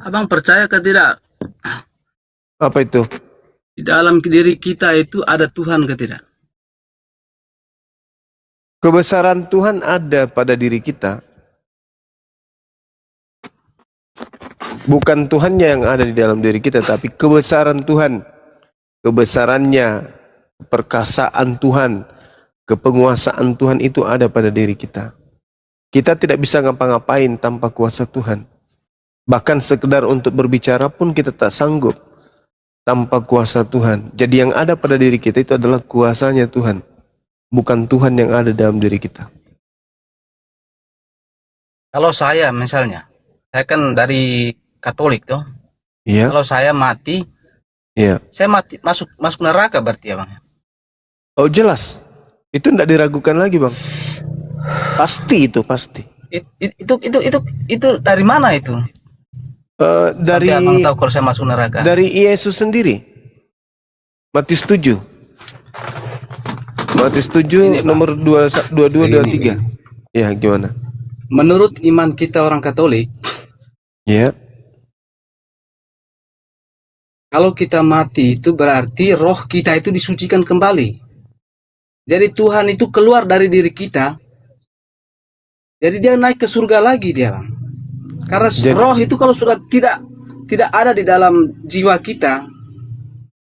Abang percaya ke tidak? Apa itu? Di dalam diri kita itu ada Tuhan ke tidak? Kebesaran Tuhan ada pada diri kita. Bukan Tuhannya yang ada di dalam diri kita, tapi kebesaran Tuhan. Kebesarannya, perkasaan Tuhan, kepenguasaan Tuhan itu ada pada diri kita. Kita tidak bisa ngapa-ngapain tanpa kuasa Tuhan. Bahkan sekedar untuk berbicara pun kita tak sanggup tanpa kuasa Tuhan. Jadi yang ada pada diri kita itu adalah kuasanya Tuhan. Bukan Tuhan yang ada dalam diri kita. Kalau saya misalnya, saya kan dari Katolik tuh. Iya. Kalau saya mati, Iya. saya mati masuk neraka berarti ya bang. Oh jelas. Itu tidak diragukan lagi bang. Pasti itu pasti. Itu dari mana itu? Dari Sampai abang tahu kalau saya masuk neraka. Dari Yesus sendiri. Matius 7. Matius 7 nomor 22 23. Ya, gimana? Menurut iman kita orang Katolik, Ya. kalau kita mati itu berarti roh kita itu disucikan kembali. Jadi Tuhan itu keluar dari diri kita. Jadi dia naik ke surga lagi dia, Bang. Karena roh itu kalau sudah tidak ada di dalam jiwa kita,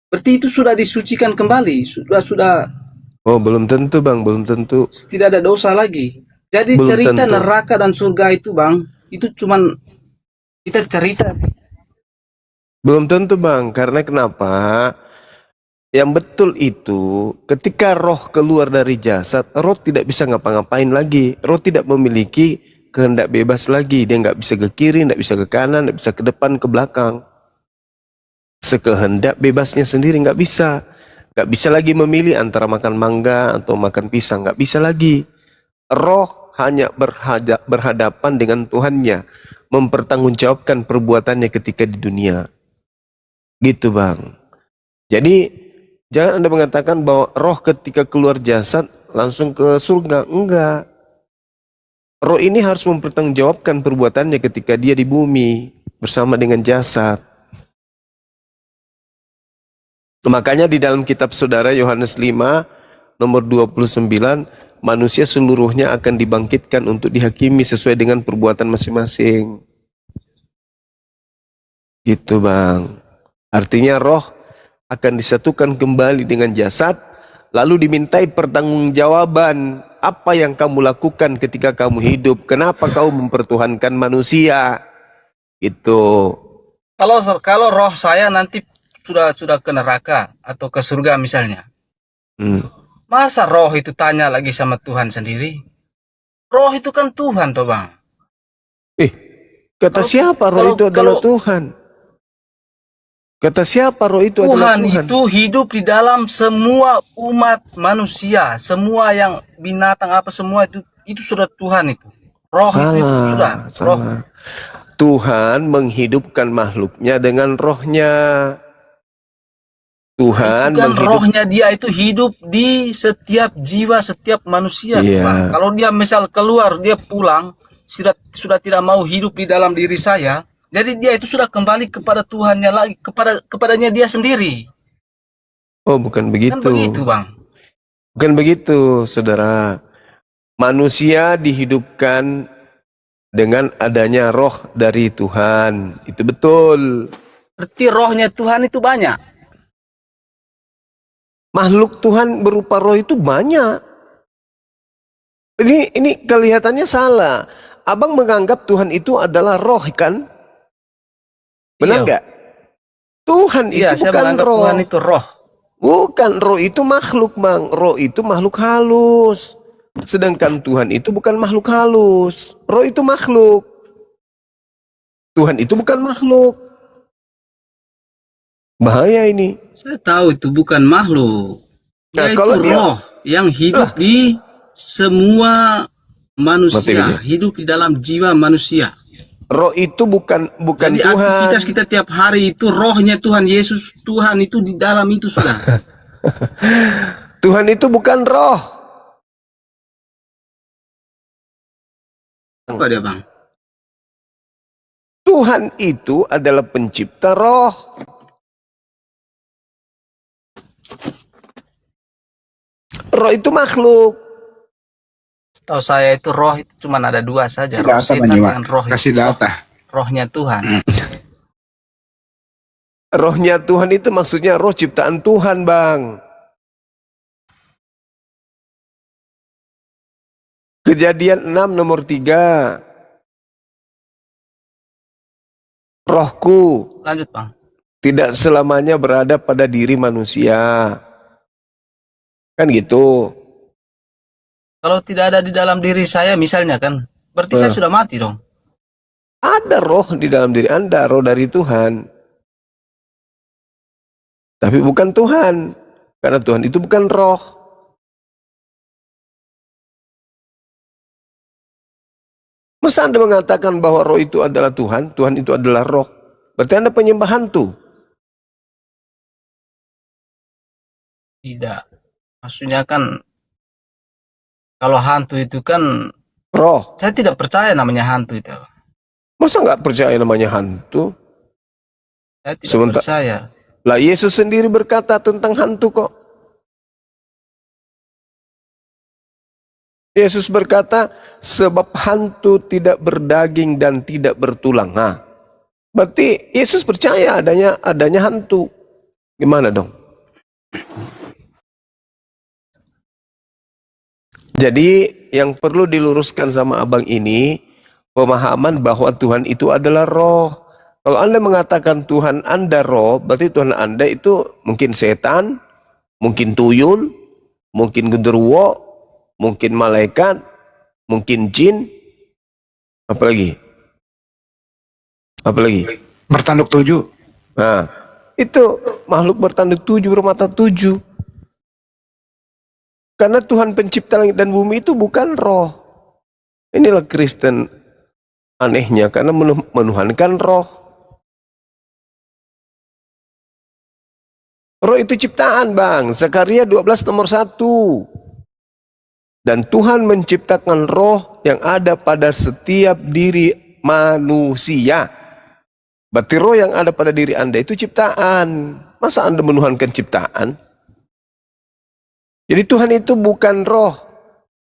berarti itu sudah disucikan kembali, sudah. Oh, belum tentu, Bang, belum tentu. Tidak ada dosa lagi. Jadi belum cerita tentu. Neraka dan surga itu, Bang, itu cuman kita cerita. Belum tentu, Bang, karena kenapa? Yang betul itu ketika roh keluar dari jasad, roh tidak bisa ngapa-ngapain lagi. Roh tidak memiliki kehendak bebas lagi. Dia nggak bisa ke kiri, nggak bisa ke kanan, nggak bisa ke depan, ke belakang. Sekehendak bebasnya sendiri nggak bisa. Nggak bisa lagi memilih antara makan mangga atau makan pisang. Nggak bisa lagi. Roh hanya berhadapan dengan Tuhannya. Mempertanggungjawabkan perbuatannya ketika di dunia. Gitu, Bang. Jadi jangan Anda mengatakan bahwa roh ketika keluar jasad langsung ke surga. Enggak. Roh ini harus mempertanggungjawabkan perbuatannya ketika dia di bumi bersama dengan jasad. Makanya di dalam kitab saudara Yohanes 5 nomor 29, manusia seluruhnya akan dibangkitkan untuk dihakimi sesuai dengan perbuatan masing-masing. Gitu, Bang. Artinya roh akan disatukan kembali dengan jasad, lalu dimintai pertanggungjawaban apa yang kamu lakukan ketika kamu hidup, kenapa kau mempertuhankan manusia, gitu. Kalau roh saya nanti sudah ke neraka atau ke surga misalnya, masa roh itu tanya lagi sama Tuhan sendiri? Roh itu kan Tuhan toh Bang. Kata siapa roh itu adalah Tuhan? Kata siapa roh itu adalah Tuhan? Tuhan itu hidup di dalam semua umat manusia, semua yang binatang apa semua itu sudah Tuhan itu. Roh itu sudah. Roh. Tuhan menghidupkan makhluknya dengan rohnya. Tuhan kan rohnya dia itu hidup di setiap jiwa, setiap manusia. Iya. Kalau dia misal keluar, dia pulang, sudah tidak mau hidup di dalam diri saya, jadi dia itu sudah kembali kepada Tuhannya lagi, kepadanya dia sendiri. Oh, bukan begitu. Kan begitu, Bang. Bukan begitu, saudara. Manusia dihidupkan dengan adanya roh dari Tuhan. Itu betul. Berarti rohnya Tuhan itu banyak. Makhluk Tuhan berupa roh itu banyak. Ini kelihatannya salah. Abang menganggap Tuhan itu adalah roh, kan? Benar nggak? Tuhan itu bukan roh. Tuhan itu roh. Bukan, roh itu makhluk, Bang. Roh itu makhluk halus. Sedangkan Tuhan itu bukan makhluk halus. Roh itu makhluk. Tuhan itu bukan makhluk. Bahaya ini. Saya tahu itu bukan makhluk. Dia itu roh yang hidup di semua manusia, hidup di dalam jiwa manusia. Roh itu bukan jadi Tuhan. Aktivitas kita tiap hari itu rohnya Tuhan Yesus, Tuhan itu di dalam itu sudah. Tuhan itu bukan roh. Apa dia, Bang? Tuhan itu adalah pencipta roh. Roh itu makhluk. Setahu saya itu roh itu cuma ada dua saja, Kasih roh data, setan Bang Iwa. dengan roh Kasih data. rohnya Tuhan. Rohnya Tuhan itu maksudnya roh ciptaan Tuhan, Bang. Kejadian 6 nomor 3. Rohku Lanjut, Bang. tidak selamanya berada pada diri manusia. Kan gitu. Kalau tidak ada di dalam diri saya misalnya kan, berarti saya sudah mati dong. Ada roh di dalam diri Anda, roh dari Tuhan. Tapi bukan Tuhan. Karena Tuhan itu bukan roh. Masa Anda mengatakan bahwa roh itu adalah Tuhan, Tuhan itu adalah roh? Berarti Anda penyembah hantu. Tidak. Maksudnya kan, kalau hantu itu kan, Roh. saya tidak percaya namanya hantu itu. Masa nggak percaya namanya hantu? Saya tidak percaya. Lah Yesus sendiri berkata tentang hantu kok. Yesus berkata, sebab hantu tidak berdaging dan tidak bertulang. Nah, berarti Yesus percaya adanya hantu. Gimana dong? Jadi yang perlu diluruskan sama abang ini, pemahaman bahwa Tuhan itu adalah roh. Kalau Anda mengatakan Tuhan Anda roh, berarti Tuhan Anda itu mungkin setan, mungkin tuyul, mungkin genderuwo, mungkin malaikat, mungkin jin, apalagi? Bertanduk 7. Nah, itu makhluk bertanduk 7, bermata 7. Karena Tuhan pencipta langit dan bumi itu bukan roh. Inilah Kristen anehnya, karena menuhankan roh. Roh itu ciptaan, Bang. Zakaria 12 nomor 1. Dan Tuhan menciptakan roh yang ada pada setiap diri manusia. Berarti roh yang ada pada diri Anda itu ciptaan. Masa Anda menuhankan ciptaan? Jadi Tuhan itu bukan roh.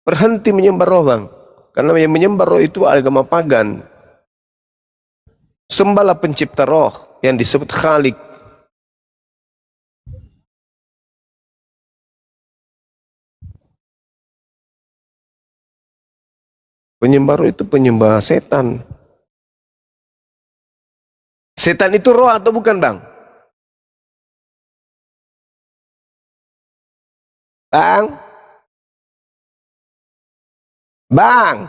Berhenti menyembah roh, Bang. Karena yang menyembah roh itu agama pagan. Sembahlah pencipta roh yang disebut Khalik. Penyembah roh itu penyembah setan. Setan itu roh atau bukan, Bang? Bang,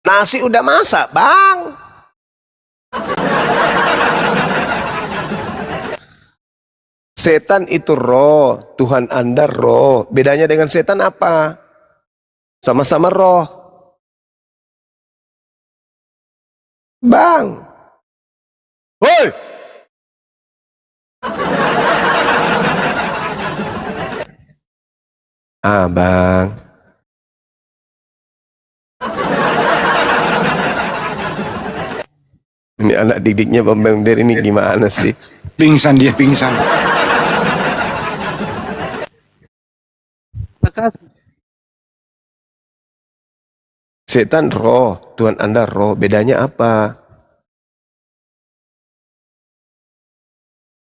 nasi udah masak, Bang. Setan itu roh, Tuhan Anda roh. Bedanya dengan setan apa? Sama-sama roh. Bang. Woi. Bang. Ini anak didiknya Bang Der ini gimana sih? Pingsan dia, pingsan. Setan roh, Tuhan Anda roh. Bedanya apa?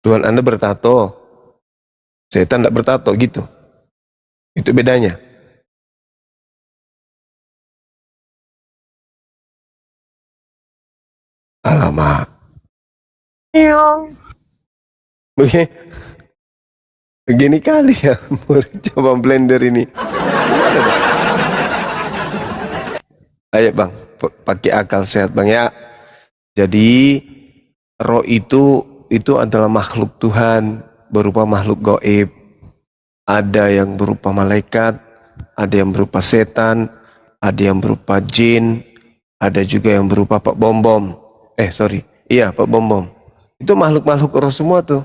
Tuhan Anda bertato. Setan tidak bertato gitu. Itu bedanya. Alamak. Begini kali ya murid coba blender ini. Ayo Bang, pakai akal sehat Bang ya. Jadi roh itu adalah makhluk Tuhan, berupa makhluk gaib. Ada yang berupa malaikat, ada yang berupa setan, ada yang berupa jin, ada juga yang berupa Pak Bom-Bom. Iya Pak Bom-Bom. Itu makhluk-makhluk roh semua tuh.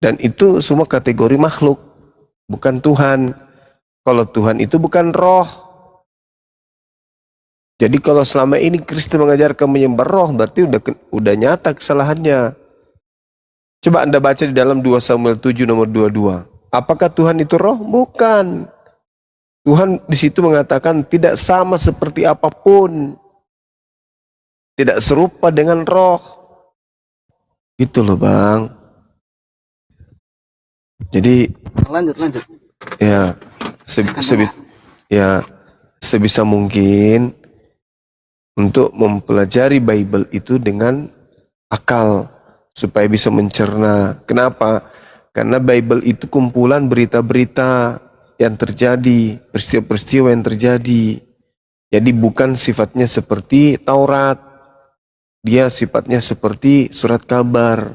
Dan itu semua kategori makhluk, bukan Tuhan. Kalau Tuhan itu bukan roh. Jadi kalau selama ini Kristen mengajarkan menyembah roh, berarti udah nyata kesalahannya. Coba Anda baca di dalam 2 Samuel 7 nomor 22. Apakah Tuhan itu roh? Bukan. Tuhan di situ mengatakan tidak sama seperti apapun. Tidak serupa dengan roh. Gitu loh, Bang. Jadi Lanjut. ya sebisa mungkin untuk mempelajari Bible itu dengan akal supaya bisa mencerna. Kenapa? Karena Bible itu kumpulan berita-berita yang terjadi, peristiwa-peristiwa yang terjadi. Jadi bukan sifatnya seperti Taurat. Dia sifatnya seperti surat kabar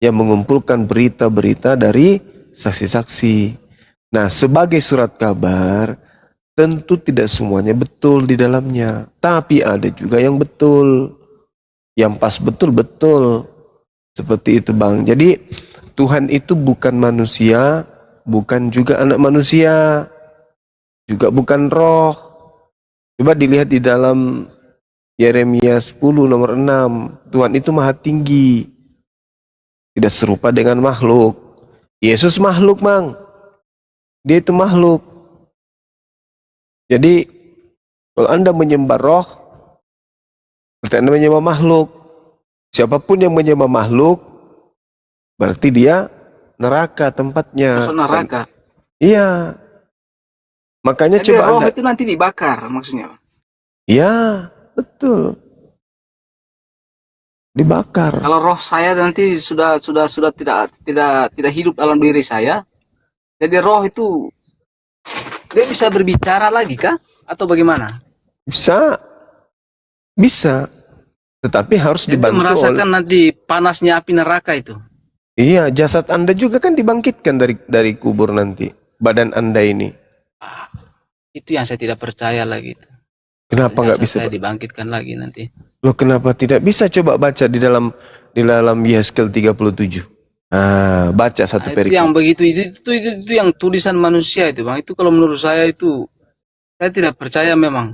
yang mengumpulkan berita-berita dari saksi-saksi. Nah, sebagai surat kabar, tentu tidak semuanya betul di dalamnya. Tapi ada juga yang betul. Yang pas betul-betul. Seperti itu, Bang. Jadi, Tuhan itu bukan manusia, bukan juga anak manusia, juga bukan roh. Coba dilihat di dalam Yeremia 10 nomor 6. Tuhan itu maha tinggi. Tidak serupa dengan makhluk. Yesus makhluk, Bang. Dia itu makhluk. Jadi, kalau Anda menyembah roh, berarti Anda menyembah makhluk. Siapapun yang menyembah makhluk, berarti dia neraka tempatnya. Masuk neraka. Iya. Makanya Jadi coba roh Anda. itu nanti dibakar maksudnya. Iya, betul. Dibakar. Kalau roh saya nanti sudah tidak hidup dalam diri saya, jadi roh itu dia bisa berbicara lagi kah? Atau bagaimana? Bisa. Bisa. Tetapi harus Jadi dibantu merasakan oleh... nanti panasnya api neraka itu. Iya, jasad Anda juga kan dibangkitkan dari kubur nanti. Badan Anda ini. Itu yang saya tidak percaya lagi itu. Kenapa nggak Jasad bisa, saya Pak? dibangkitkan lagi nanti. Loh, kenapa tidak bisa? Coba baca di dalam Yeskel 37. Ah, baca satu Itu perikop. yang begitu itu yang tulisan manusia itu, Bang. Itu kalau menurut saya itu saya tidak percaya memang.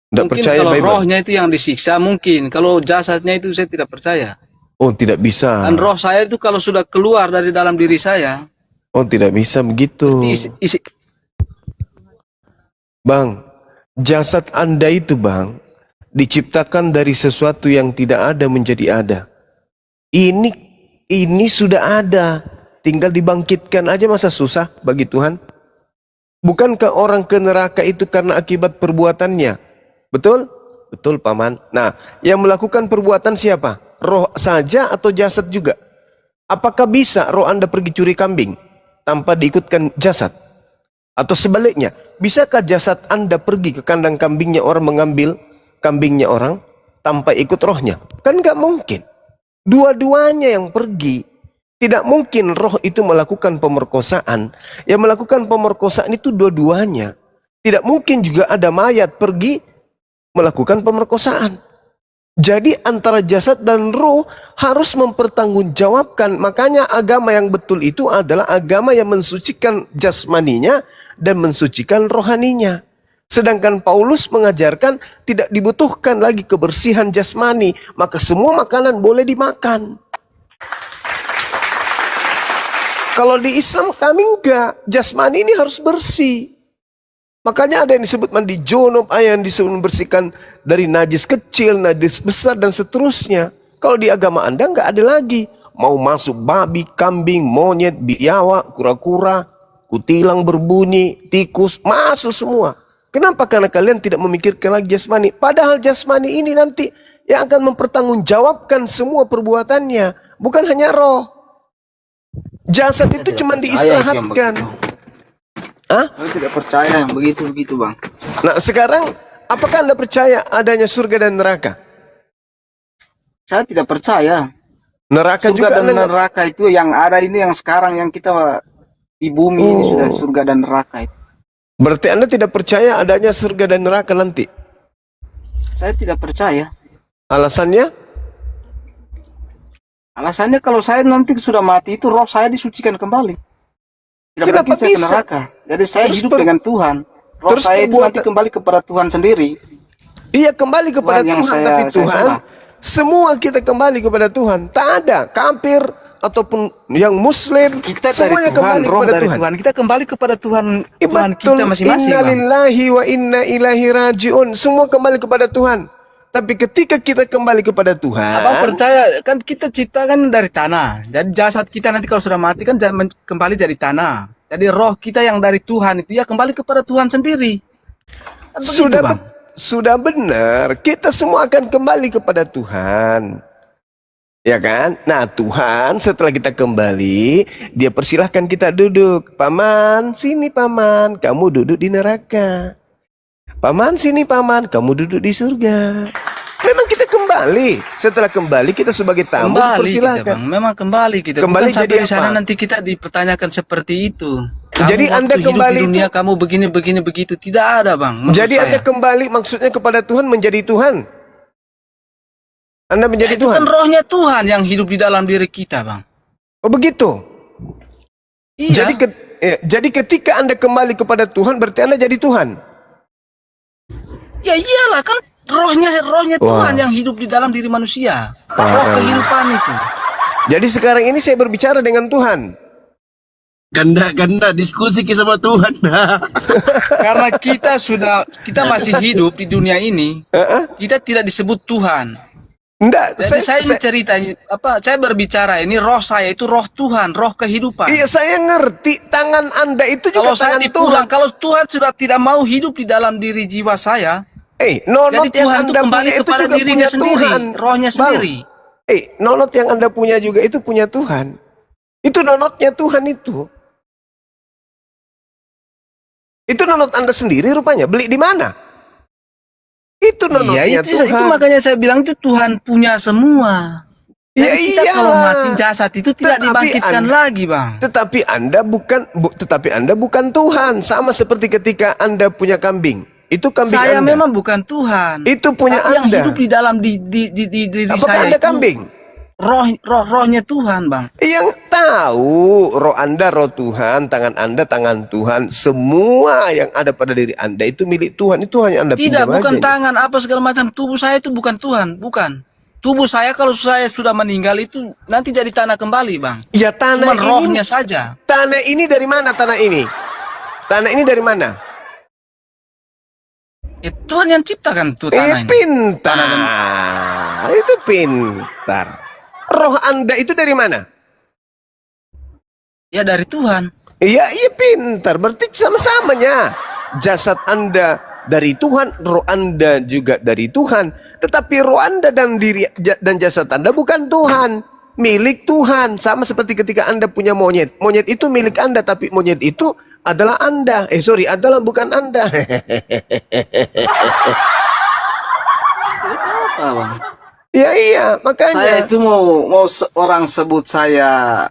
Tidak Mungkin percaya kalau Bible? rohnya itu yang disiksa mungkin, kalau jasadnya itu saya tidak percaya. Oh, tidak bisa. Dan roh saya itu kalau sudah keluar dari dalam diri saya, Oh, tidak bisa begitu. isi Bang, jasad Anda itu, Bang, diciptakan dari sesuatu yang tidak ada menjadi ada. Ini sudah ada, tinggal dibangkitkan aja, masa susah bagi Tuhan? Bukankah orang ke neraka itu karena akibat perbuatannya? Betul? Betul, Paman. Nah, yang melakukan perbuatan siapa? Roh saja atau jasad juga? Apakah bisa roh Anda pergi curi kambing tanpa diikutkan jasad? Atau sebaliknya, bisakah jasad Anda pergi ke kandang kambingnya orang, mengambil kambingnya orang tanpa ikut rohnya? Kan nggak mungkin. Dua-duanya yang pergi. Tidak mungkin roh itu melakukan pemerkosaan. Yang melakukan pemerkosaan itu dua-duanya. Tidak mungkin juga ada mayat pergi melakukan pemerkosaan. Jadi antara jasad dan roh harus mempertanggungjawabkan. Makanya agama yang betul itu adalah agama yang mensucikan jasmaninya dan mensucikan rohaninya. Sedangkan Paulus mengajarkan tidak dibutuhkan lagi kebersihan jasmani, maka semua makanan boleh dimakan. Kalau di Islam kami enggak, jasmani ini harus bersih. Makanya ada yang disebut mandi junub, ada yang disebut membersihkan dari najis kecil, najis besar, dan seterusnya. Kalau di agama Anda nggak ada lagi. Mau masuk babi, kambing, monyet, biawak, kura-kura, kutilang berbunyi, tikus, masuk semua. Kenapa? Karena kalian tidak memikirkan lagi jasmani. Padahal jasmani ini nanti yang akan mempertanggungjawabkan semua perbuatannya. Bukan hanya roh. Jasad itu cuma diistirahatkan. Hah? saya tidak percaya yang begitu, Bang. Nah, sekarang apakah Anda percaya adanya surga dan neraka? Saya tidak percaya. Neraka Surga juga dan Anda neraka itu yang ada ini, yang sekarang yang kita di bumi ini sudah surga dan neraka itu. berarti Anda tidak percaya adanya surga dan neraka nanti? Saya tidak percaya. Alasannya? Alasannya kalau saya nanti sudah mati itu roh saya disucikan kembali. Tidak Kenapa mungkin saya ke bisa? neraka. Jadi saya Terus hidup dengan Tuhan. Roh terus saya itu nanti perbuatan- kembali kepada Tuhan sendiri. Iya, kembali kepada Tuhan yang Tuhan, saya- tapi saya Tuhan, sembah. semua kita kembali kepada Tuhan. Tak ada kafir ataupun yang muslim, Kita dari semuanya Tuhan, kembali roh kepada dari Tuhan. Tuhan. Kita kembali kepada Tuhan, Iya, Tuhan betul. kita masing-masing, Inna Bang. lillahi wa inna ilaihi rajiun. Semua kembali kepada Tuhan. Tapi ketika kita kembali kepada Tuhan, Abang percaya kan kita ciptakan dari tanah. Jadi jasad kita nanti kalau sudah mati kan kembali jadi tanah. Jadi roh kita yang dari Tuhan itu ya kembali kepada Tuhan sendiri. Kan begitu, sudah Bang. sudah benar, kita semua akan kembali kepada Tuhan. Ya kan? Nah, Tuhan setelah kita kembali, dia persilahkan kita duduk. Paman, sini paman, kamu duduk di neraka. Paman, sini paman, kamu duduk di surga. Memang kita kembali. Setelah kembali, kita sebagai tamu Kembali kita, dipersilahkan. Bang. Memang kembali kita. Kembali Bukan sampai jadi di sana apa? nanti kita dipertanyakan seperti itu. Kamu Jadi Anda waktu hidup kembali di dunia itu- kamu begini begitu. Tidak ada, Bang. menurut Jadi Anda saya. kembali maksudnya kepada Tuhan, menjadi Tuhan. Anda menjadi Itu Tuhan. kan rohnya Tuhan yang hidup di dalam diri kita, Bang. Oh begitu. Iya. Jadi ketika Anda kembali kepada Tuhan, berarti Anda jadi Tuhan. Ya iyalah kan rohnya Wah. Tuhan yang hidup di dalam diri manusia. Roh Parah. kehidupan itu. Jadi sekarang ini saya berbicara dengan Tuhan. Ganda diskusi sama Tuhan. Karena kita masih hidup di dunia ini, kita tidak disebut Tuhan. Enggak, Jadi saya mencerita saya berbicara ini roh saya itu roh Tuhan, roh kehidupan. iya saya ngerti tangan Anda itu juga Kalau saya tangan dipulang, Tuhan. kalau Tuhan sudah tidak mau hidup di dalam diri jiwa saya, Nonot jadi yang Tuhan itu Anda kembali punya itu kepada juga dirinya punya sendiri, Tuhan. rohnya Bang, sendiri. nonot yang Anda punya juga itu punya Tuhan. Itu nonotnya Tuhan itu. Itu nonot Anda sendiri rupanya. Beli di mana? Itu nonotnya Iya, itu Tuhan. makanya saya bilang itu Tuhan punya semua. Ya Jadi kita kalau iyalah. mati jasad itu tidak Tetapi dibangkitkan Anda- lagi, Bang. Tetapi Anda bukan Tuhan. Sama seperti ketika Anda punya kambing. Itu kambing Saya Anda. memang bukan Tuhan. Itu punya Tapi yang Anda. hidup di dalam diri Apakah saya Anda itu kambing? rohnya Tuhan, Bang. Yang tahu roh Anda roh Tuhan, tangan Anda tangan Tuhan, semua yang ada pada diri Anda itu milik Tuhan. Itu hanya Anda Tidak, pinjam bukan aja. tangan apa segala macam. Tubuh saya itu bukan Tuhan, bukan. Tubuh saya kalau saya sudah meninggal itu nanti jadi tanah kembali, Bang. Ya tanah Cuman ini, rohnya saja. tanah ini dari mana tanah ini? Tanah ini dari mana? Tuhan yang ciptakan tuh tanah ini. Pintar. Tanah Itu pintar. Roh Anda itu dari mana? Ya dari Tuhan. Iya pintar. Berarti sama-samanya. Jasad Anda dari Tuhan, roh Anda juga dari Tuhan. Tetapi roh Anda dan jasad Anda bukan Tuhan, milik Tuhan. Sama seperti ketika Anda punya monyet. Monyet itu milik Anda, tapi monyet itu adalah Anda. Adalah bukan Anda. Tidak apa-apa, Bang. Ya iya, makanya. Saya itu mau orang sebut saya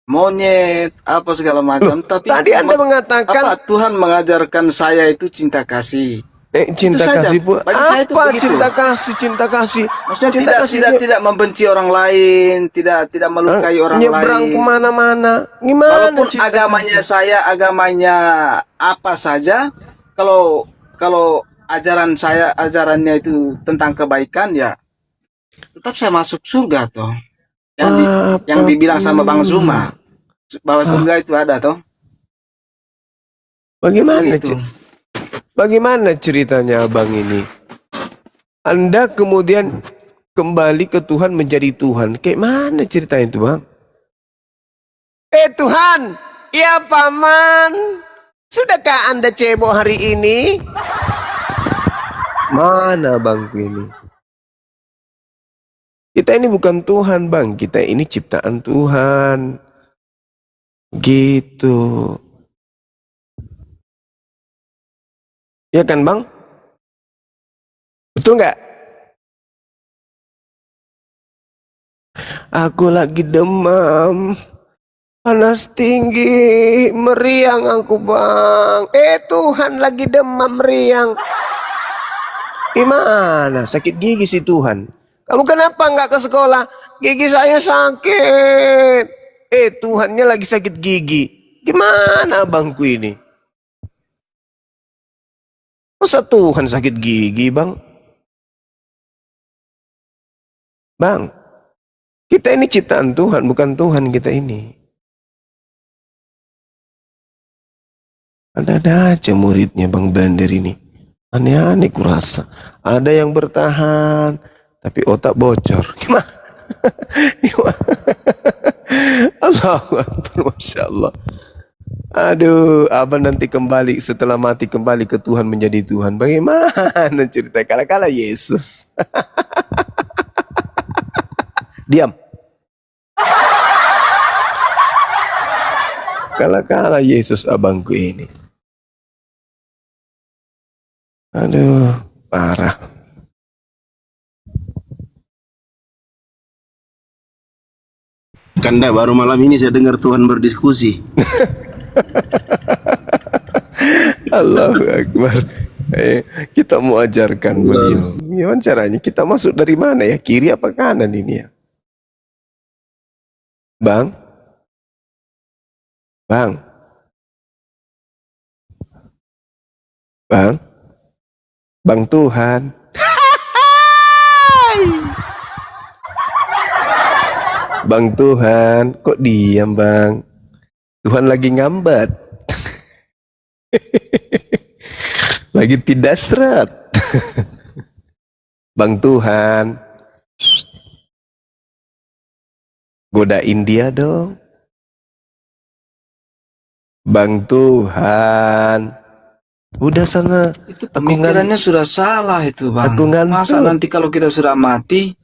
monyet apa segala macam, tapi Tadi Anda mengatakan apa Tuhan mengajarkan saya itu cinta kasih. cinta Itu saja. kasih pun Bagi saya itu apa begitu. cinta kasih Maksudnya cinta tidak membenci orang lain, tidak melukai orang nyebrang lain. kemana-mana gimana Walaupun cinta agamanya kasih? saya agamanya apa saja, kalau ajarannya itu tentang kebaikan ya tetap saya masuk surga toh. Yang dibilang sama Bang Zuma bahwa surga itu ada toh. Begitu. Bagaimana ceritanya abang ini? Anda kemudian kembali ke Tuhan menjadi Tuhan. Kayak mana ceritanya itu bang? Tuhan, ya paman, sudahkah Anda cebok hari ini? Mana bangku ini? Kita ini bukan Tuhan bang, kita ini ciptaan Tuhan. Gitu. Ya kan bang? Betul nggak? Aku lagi demam, panas tinggi, meriang aku bang. Tuhan lagi demam meriang. Gimana? Sakit gigi sih Tuhan. Kamu kenapa nggak ke sekolah? Gigi saya sakit. Tuhannya lagi sakit gigi. Gimana abangku ini? Masa Tuhan sakit gigi bang? Bang, kita ini ciptaan Tuhan, bukan Tuhan kita ini. Ada aja muridnya Bang Brander ini. Aneh-aneh kurasa. Ada yang bertahan, tapi otak bocor. Gimana? Gimana? Allahu Akbar, Masya Allah. Aduh, abang nanti kembali setelah mati kembali ke Tuhan menjadi Tuhan. Bagaimana cerita kala-kala Yesus? Diam. Kala-kala Yesus abangku ini. Aduh, parah. Kanda, baru malam ini saya dengar Tuhan berdiskusi. Allahu Akbar. Kita mau ajarkan beliau. Gimana caranya? Kita masuk dari mana ya? Kiri apa kanan ini ya? Bang? Bang? Bang? Bang Tuhan? Bang Tuhan, kok diam bang? Tuhan lagi ngambat. Lagi tidak seret. Bang Tuhan, godain dia dong. Bang Tuhan, udah sana. Itu pemikirannya sudah salah itu bang. Aku ngantuk. Masa nanti kalau kita sudah mati,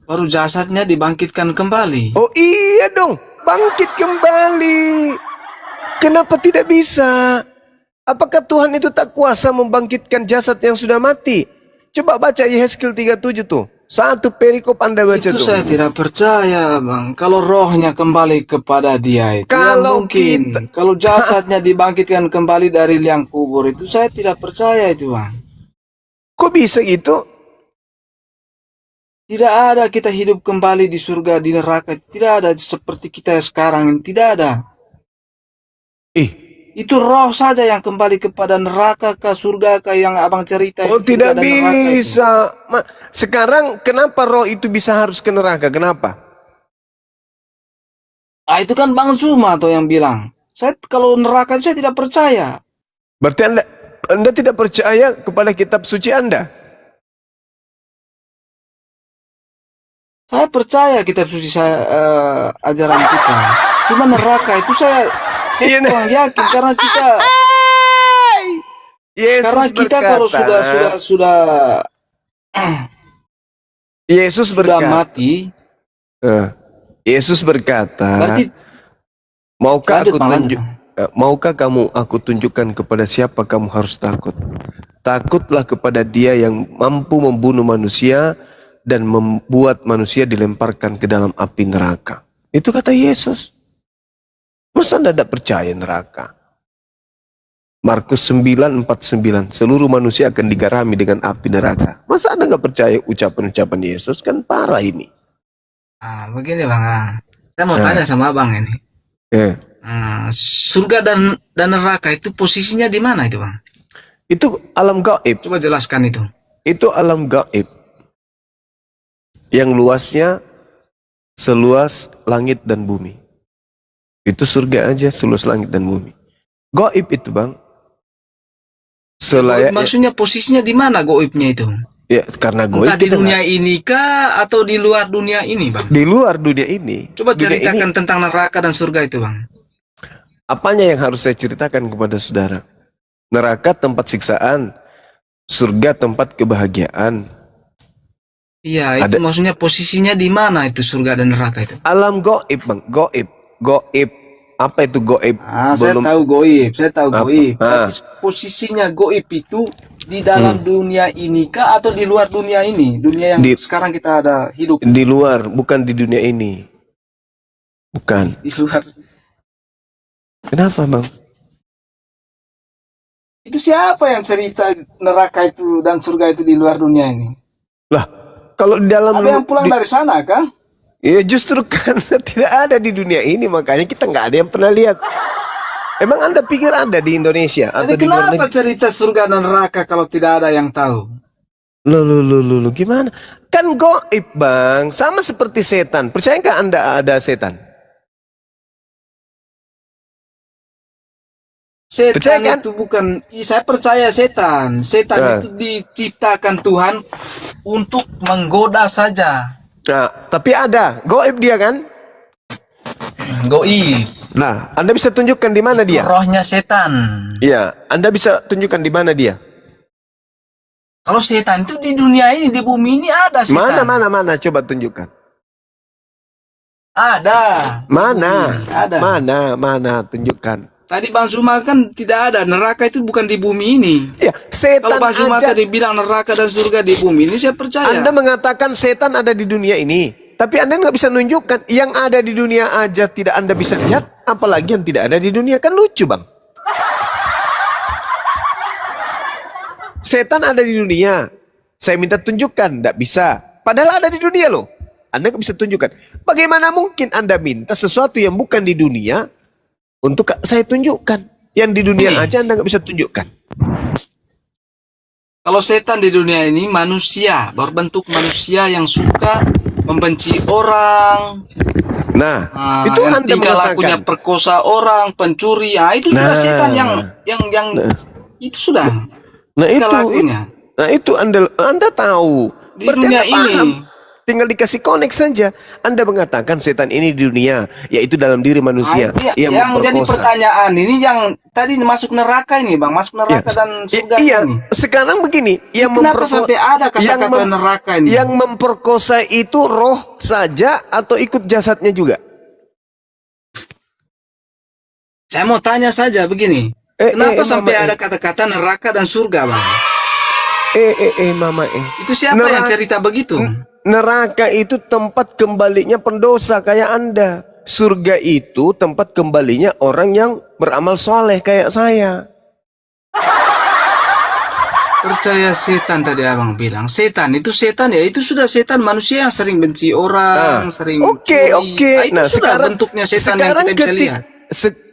baru jasadnya dibangkitkan kembali. Oh iya dong, bangkit kembali. Kenapa tidak bisa? Apakah Tuhan itu tak kuasa membangkitkan jasad yang sudah mati? Coba baca Yehezkiel 37 tuh. Satu perikop Anda baca Itu tuh. saya tidak percaya bang. Kalau rohnya kembali kepada dia itu Kalau mungkin. Kalau jasadnya dibangkitkan kembali dari liang kubur itu saya tidak percaya itu bang. Kok bisa gitu? Tidak ada kita hidup kembali di surga, di neraka. Tidak ada seperti kita sekarang. Tidak ada. Itu roh saja yang kembali kepada neraka ke surga ke yang abang cerita. Oh itu tidak surga dan neraka itu. bisa. Sekarang kenapa roh itu bisa harus ke neraka? Kenapa? Ah itu kan Bang Zuma atau yang bilang. Saya kalau neraka itu saya tidak percaya. Berarti anda tidak percaya kepada kitab suci Anda? Saya percaya kitab suci saya ajaran kita. Cuma neraka itu saya kurang yakin karena kita Yesus karena kita berkata, kalau sudah Yesus sudah berkata, mati, Yesus berkata, berarti maukah kamu aku tunjukkan kepada siapa kamu harus takut? Takutlah kepada Dia yang mampu membunuh manusia dan membuat manusia dilemparkan ke dalam api neraka. Itu kata Yesus. Masa Anda tidak percaya neraka? Markus 9:49, seluruh manusia akan digarami dengan api neraka. Masa Anda nggak percaya ucapan-ucapan Yesus? Kan parah ini. Begini Bang, saya mau tanya sama Abang ini. Surga dan neraka itu posisinya di mana itu Bang? Itu alam gaib. Coba jelaskan itu. Itu alam gaib. Yang luasnya seluas langit dan bumi. Itu surga aja seluas langit dan bumi. Gaib itu Bang. Goib maksudnya posisinya di mana goibnya itu? Ya karena goib entah di dunia ini kah atau di luar dunia ini Bang? Di luar dunia ini. Coba ceritakan tentang neraka dan surga itu Bang. Apanya yang harus saya ceritakan kepada saudara? Neraka tempat siksaan, surga tempat kebahagiaan. Iya, itu maksudnya posisinya di mana itu surga dan neraka itu? Alam gaib Bang, gaib. Apa itu goib? Saya tahu goib, Tapi posisinya goib itu di dalam dunia ini kah atau di luar dunia ini? Dunia yang sekarang kita ada hidup. Di luar, bukan di dunia ini. Bukan. Di luar. Kenapa Bang? Itu siapa yang cerita neraka itu dan surga itu di luar dunia ini? Lah, kalau di dalam ada yang pulang dari sana kah? Ya justru karena tidak ada di dunia ini makanya kita nggak ada yang pernah lihat. Emang Anda pikir ada di Indonesia atau Jadi di luar kenapa negeri? cerita surga dan neraka kalau tidak ada yang tahu? Loh, gimana? Kan goib, Bang. Sama seperti setan. Percayakah Anda ada setan? Percaya Setan kan? itu bukan, saya percaya setan. Setan Nah. itu diciptakan Tuhan untuk menggoda saja. Nah, tapi ada goib dia kan? Goib. Nah, Anda bisa tunjukkan di mana dia? Rohnya setan. Iya, Anda bisa tunjukkan di mana dia? Kalau setan itu di dunia ini, di bumi ini ada setan. Mana? Coba tunjukkan. Ada. Di Mana? bumi, ada. Mana? Tunjukkan. Tadi Bang Zuma kan tidak ada. Neraka itu bukan di bumi ini. Ya, setan Kalau Bang Zuma aja. tadi bilang neraka dan surga di bumi ini, saya percaya. Anda mengatakan setan ada di dunia ini, tapi Anda nggak bisa nunjukkan yang ada di dunia aja tidak Anda bisa lihat, apalagi yang tidak ada di dunia. Kan lucu, Bang. Setan ada di dunia. Saya minta tunjukkan, nggak bisa. Padahal ada di dunia loh. Anda nggak bisa tunjukkan. Bagaimana mungkin Anda minta sesuatu yang bukan di dunia untuk saya tunjukkan? Yang di dunia Ini. aja Anda nggak bisa tunjukkan. Kalau setan di dunia ini manusia, berbentuk manusia yang suka membenci orang. Nah, Nah, itu yang Anda tingkah lakunya mengatakan. perkosa orang, pencuri. Ah, itu sudah Nah. setan yang itu sudah. Nah tingkah itu, lakunya. itu Anda tahu. Di Berarti dunia Anda paham. ini. Tinggal dikasih connect saja. Anda mengatakan setan ini di dunia, yaitu dalam diri manusia. Ah, yang jadi pertanyaan ini yang tadi masuk neraka ini, Bang, masuk neraka dan surga iya. ini. Sekarang begini, yang Kenapa sampai ada kata-kata neraka ini? Yang memperkosa itu roh saja atau ikut jasadnya juga? Saya mau tanya saja begini. Kenapa sampai ada kata-kata neraka dan surga, Bang? Mama. Itu siapa yang cerita begitu? Neraka itu tempat kembalinya pendosa kayak Anda. Surga itu tempat kembalinya orang yang beramal soleh kayak saya. Percaya setan tadi Abang bilang. Setan itu setan ya, itu sudah setan manusia yang sering benci orang, sering Oke. curi. Itu Nah, sudah sekarang bentuknya setan yang kita bisa lihat.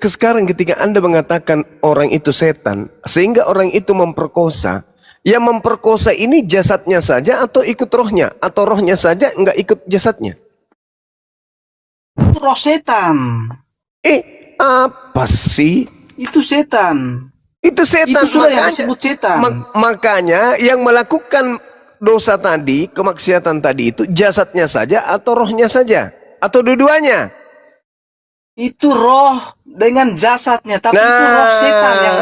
Sekarang ketika Anda mengatakan orang itu setan, sehingga orang itu memperkosa, yang memperkosa ini jasadnya saja atau ikut rohnya, atau rohnya saja nggak ikut jasadnya? Itu roh setan. Apa sih? Itu setan. Itu setan. Itu sudah yang disebut setan. Makanya yang melakukan dosa tadi, kemaksiatan tadi itu jasadnya saja atau rohnya saja? Atau dua-duanya? Itu roh dengan jasadnya, tapi itu roh setan yang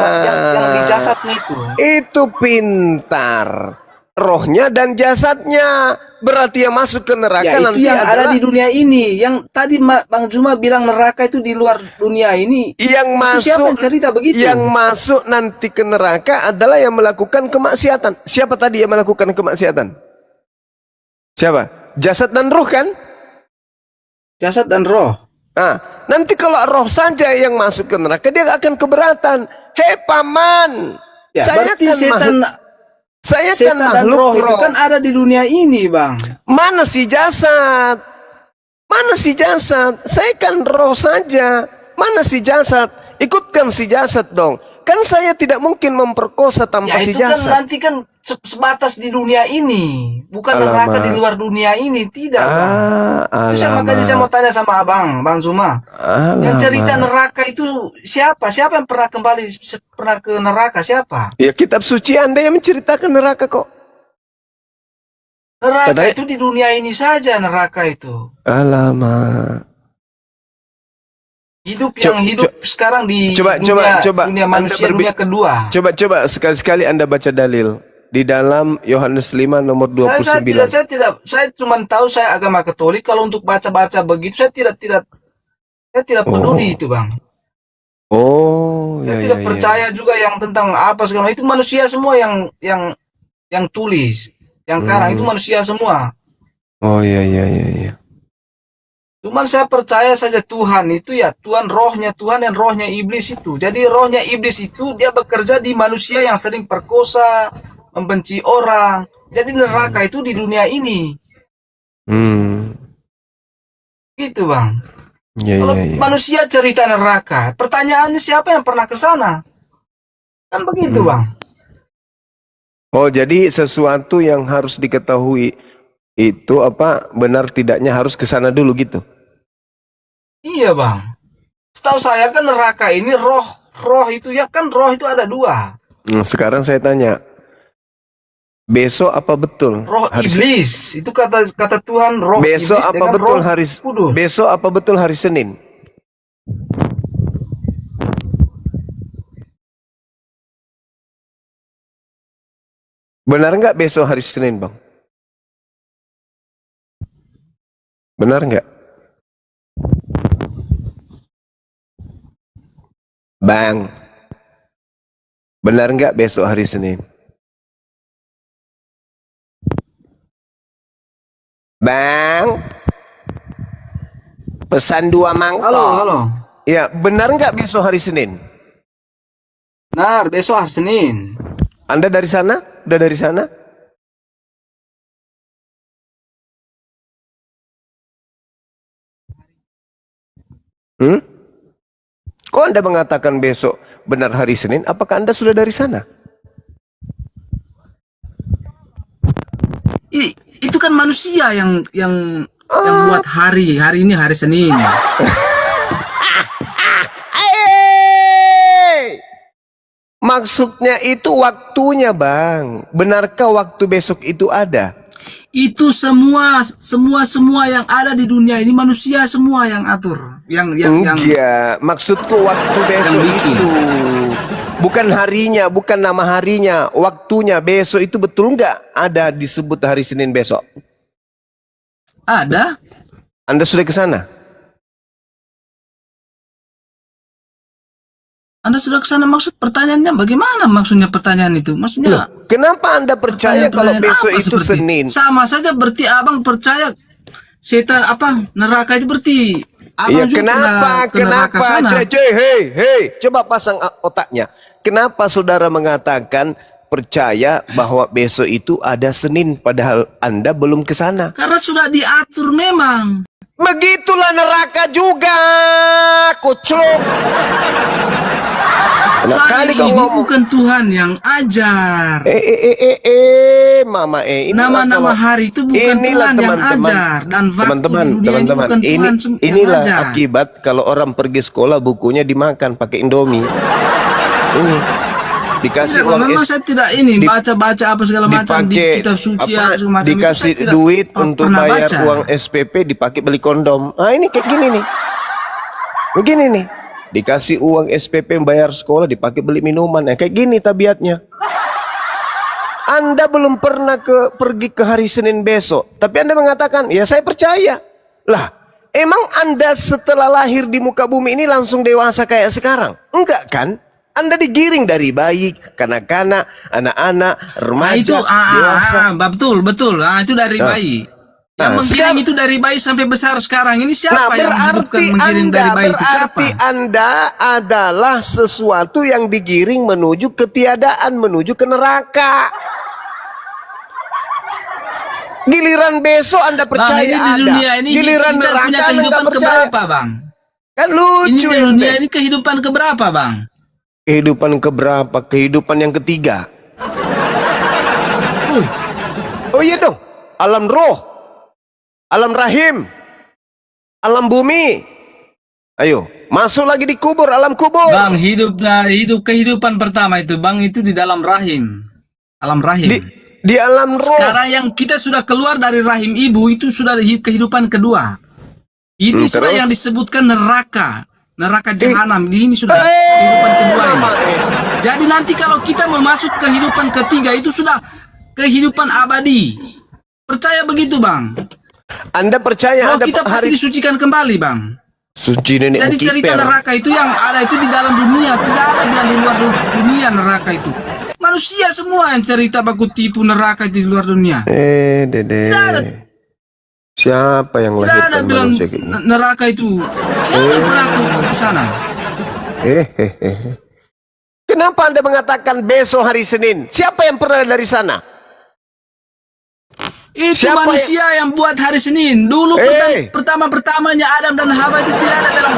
di jasadnya itu. Itu pintar. Rohnya dan jasadnya. Berarti yang masuk ke neraka Ya, itu nanti yang adalah ada di dunia ini. Yang tadi Bang Zuma bilang neraka itu di luar dunia ini. yang Itu siapa yang cerita begitu? Yang masuk nanti ke neraka adalah yang melakukan kemaksiatan. Siapa tadi yang melakukan kemaksiatan? Siapa? Jasad dan roh kan? Jasad dan roh. Nah, nanti kalau roh saja yang masuk ke neraka, dia akan keberatan. Hei paman, Ya, saya berarti kan setan saya kan setan dan makhluk roh itu kan ada di dunia ini, Bang. Mana si jasad? Mana si jasad? Saya kan roh saja. Mana si jasad? Ikutkan si jasad dong. Kan saya tidak mungkin memperkosa tanpa Ya si itu kan jasad. nanti kan sebatas di dunia ini, bukan Alamak. neraka di luar dunia ini, tidak, Bang. Itu makanya saya mau tanya sama Bang Zuma. Yang cerita neraka itu siapa? Siapa yang pernah pernah ke neraka? Siapa? Ya kitab suci Anda yang menceritakan neraka kok. Neraka itu di dunia ini saja, neraka itu. Alamak. Hidup yang hidup sekarang di coba dunia manusia, dunia kedua. Coba sekali-sekali Anda baca dalil di dalam Yohanes 5 nomor 29. Saya cuma tahu saya agama Katolik. Kalau untuk baca-baca begitu saya tidak peduli itu, Bang. Saya tidak percaya juga yang tentang apa segala itu manusia semua yang tulis, yang karang itu manusia semua. Iya. Cuman saya percaya saja Tuhan itu ya Tuhan dan rohnya iblis itu. Jadi rohnya iblis itu dia bekerja di manusia yang sering perkosa, membenci orang. Jadi neraka itu di dunia ini. Gitu, Bang. Kalau manusia cerita neraka, pertanyaannya siapa yang pernah ke sana? Kan begitu, Bang. Oh, jadi sesuatu yang harus diketahui itu apa benar tidaknya harus ke sana dulu gitu. Iya bang. Setahu saya kan neraka ini roh itu ya kan roh itu ada dua. Sekarang saya tanya, besok apa betul Roh hari iblis itu kata Tuhan roh besok iblis apa dengan betul roh hari kudus. besok apa betul hari Senin? Benar nggak besok hari Senin, Bang? Benar nggak? Bang, benar nggak besok hari Senin? Bang, pesan 2 mangkok. Halo. Ya, benar nggak besok hari Senin? Benar, besok hari Senin. Anda dari sana? Udah dari sana? Kok Anda mengatakan besok benar hari Senin? Apakah Anda sudah dari sana? Itu kan manusia yang buat hari ini hari Senin. Maksudnya itu waktunya, Bang. Benarkah waktu besok itu ada? Itu semua yang ada di dunia ini manusia semua yang atur. Enggak, maksudku waktu besok bikin. itu. Bukan harinya, bukan nama harinya, waktunya besok itu betul nggak ada disebut hari Senin besok? Ada. Anda sudah ke sana? Anda sudah ke sana, maksud pertanyaannya bagaimana maksudnya pertanyaan itu? Maksudnya Kenapa Anda percaya kalau pertanyaan besok apa itu seperti- Senin? Sama saja berarti abang percaya setan neraka itu berarti abang Iya, juga kenapa? ke neraka Kenapa? sana. Hei, coba pasang otaknya. Kenapa saudara mengatakan percaya bahwa besok itu ada Senin padahal Anda belum ke sana? Karena sudah diatur memang. Begitulah neraka juga, kucluk. Enak kali Hari kau ini ngomong. bukan Tuhan yang ajar. Mama inilah Nama-nama kalau- hari itu bukan inilah Tuhan yang ajar, dan waktu teman-teman, di dunia ini teman-teman, bukan Tuhan yang inilah ajar. akibat kalau orang pergi sekolah bukunya dimakan pakai Indomie. Ini dikasih Tidak, uang memang saya tidak ini baca-baca apa segala macam di dipakai kitab suci apa, apa semacam itu, dikasih saya tidak duit untuk pernah bayar baca. uang SPP dipakai beli kondom. Ah, ini kayak gini nih. Begini nih. Dikasih uang SPP bayar sekolah dipakai beli minuman. Kayak gini tabiatnya. Anda belum pernah pergi ke hari Senin besok, tapi Anda mengatakan, "Ya saya percaya." Lah, emang Anda setelah lahir di muka bumi ini langsung dewasa kayak sekarang? Enggak kan? Anda digiring dari bayi, kanak-kanak, anak-anak, remaja, dewasa. Betul. Itu dari bayi. Yang menggiring sekarang- itu dari bayi sampai besar sekarang. Ini siapa yang menghidupkan berarti menggiring dari bayi itu siapa? berarti Anda adalah sesuatu yang digiring menuju ketiadaan, menuju ke neraka. Giliran besok Anda percaya Bang, ini di ada. dunia ini Giliran kita punya neraka Anda kehidupan nggak percaya. keberapa, Bang? Kan Ini lucu di ente. dunia ini kehidupan keberapa, Bang? Kehidupan keberapa? Kehidupan yang ketiga. Oh iya dong. Alam roh, alam rahim, alam bumi. Ayo, masuk lagi di kubur, alam kubur. Bang, hidup kehidupan pertama itu, Bang, itu di dalam rahim. Alam rahim. Di alam roh. Sekarang yang kita sudah keluar dari rahim ibu itu sudah kehidupan kedua. Ini sudah terus? yang disebutkan neraka jahanam. Ini sudah kehidupan kedua ini. Jadi nanti kalau kita memasuki kehidupan ketiga itu sudah kehidupan abadi. Percaya begitu, Bang? Anda percaya Roh Anda kita pasti disucikan kembali, Bang. suci nenek Jadi cerita kiper. neraka itu yang ada itu di dalam dunia, tidak ada bilang di luar dunia neraka itu. Manusia semua yang cerita baku tipu neraka itu di luar dunia. Dede. Tidak ada. Siapa yang Tidak ada lahirkan bilang manusia gitu? neraka itu. Siapa yang pernah ke sana? Kenapa Anda mengatakan besok hari Senin? Siapa yang pernah dari sana? Itu Siapa manusia yang buat hari Senin. Dulu pertama-pertamanya Adam dan Hawa itu tidak ada dalam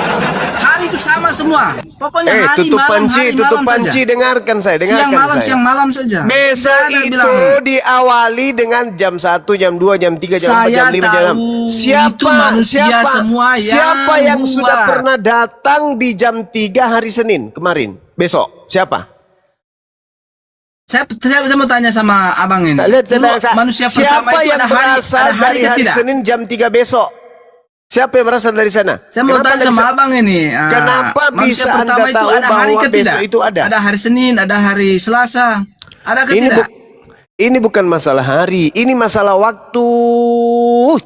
hari itu sama semua. Pokoknya hari tutup malam, panci, hari tutup malam panci, saja. dengarkan saya, Siang malam, saya. siang malam saja. Besok Tidak ada itu bilang, diawali dengan jam 1, jam 2, jam 3, jam 4, saya jam 5, jam 6. tahu Siapa, itu manusia semua siapa yang buat. sudah pernah datang di jam 3 hari Senin kemarin? Besok, siapa? Saya mau tanya sama abang ini. Lihat, Dulu manusia pertama siapa itu yang ada hari berasal dari ke hari tidak? Senin jam 3 besok? Siapa yang berasal dari sana? Saya mau Kenapa tanya Anda sama bisa- abang ini. Kenapa manusia bisa pertama Anda itu tahu ada hari bahwa ke tidak? besok itu ada? Ada hari Senin, ada hari Selasa. Ada ke Ini, tidak? ini bukan masalah hari, ini masalah waktu.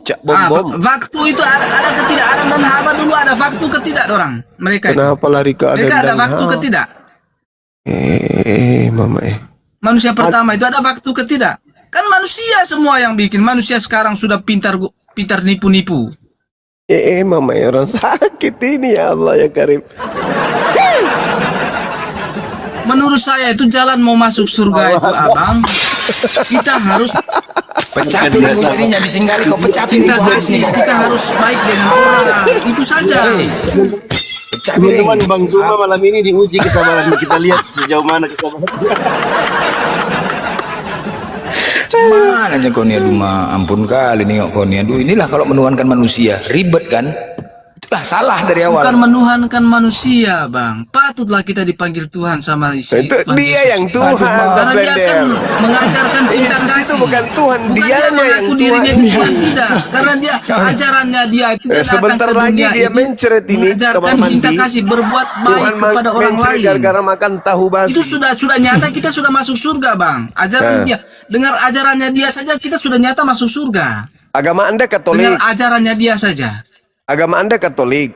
Cak bom. Waktu itu ada ke tidak? Adam dan Hawa dulu ada waktu ke tidak orang? Mereka itu. Kenapa lari ke Adam Mereka ada dan waktu Hawa? ke tidak? Mama Manusia pertama itu ada waktu ke tidak? Kan manusia semua yang bikin. Manusia sekarang sudah pintar nipu-nipu. Mama orang sakit ini, ya Allah ya Karim. Menurut saya itu jalan mau masuk surga itu abang. Kita harus Pecah piring jadinya disinggali kok pecah piring cinta kasih. Kita harus baik dengan orang. Itu saja. Pecah piring. Teman Bang Zuma malam ini diuji kesabaran kita, lihat sejauh mana kesabaran. Cuman aja kau nih, aduh ampun kali nengok kau nih. Aduh, inilah kalau menuhankan manusia, ribet kan? Itulah salah dari awal. Bukan menuhankan manusia, bang. Patutlah kita dipanggil Tuhan sama isi. Itu Tuhan dia Yesus. yang Tuhan, Karena dia Blender. kan mengajarkan cinta Yesus kasih. itu bukan Tuhan, Bukan dia dianya mengaku yang dirinya Tuhan. itu Tuhan, tidak. Karena dia ajarannya dia itu dia datang Sebentar ke lagi dunia dia ini mencret ini mengajarkan kamar cinta mandi. kasih, berbuat baik Tuhan kepada orang mencret lain. gara-gara makan tahu basi. Itu sudah nyata, kita sudah masuk surga, bang. Ajaran dia, dengar ajarannya dia saja kita sudah nyata masuk surga. Agama Anda Dengar Katolik. ajarannya dia saja. Agama Anda Katolik.